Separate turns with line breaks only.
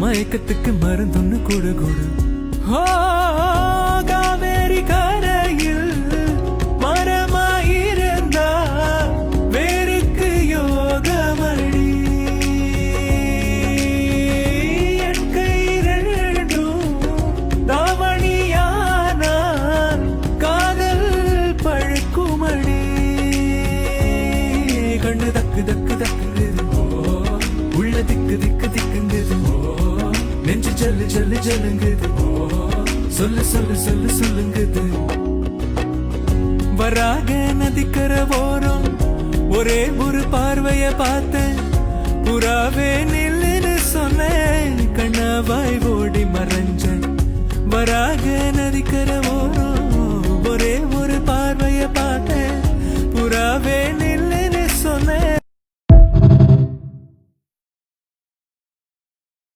மயக்கத்துக்கு மருந்துன்னு கொடு கொடு. காவேரி கரையில் மரமாயிருந்தா வேருக்கு யோகமடி. என் கை ரெண்டும் தாவணியானால் காதல் பழுக்குமடி. கண்ணு தக்கு தக்கு தக்குங்குது, உள்ள திக்கு திக்கு திக்குங்குது, நெஞ்சு ஜல்லு ஜல்லு ஜல்லுங்குது, சொல்லு சொல்லு சொல்லு சொல்லுங்குது. வராக நதிக்கர ஓரம் ஒரே ஒரு பார்வைய பார்த்தேன், புறாவே நில்லுன்னு சொன்னேன்.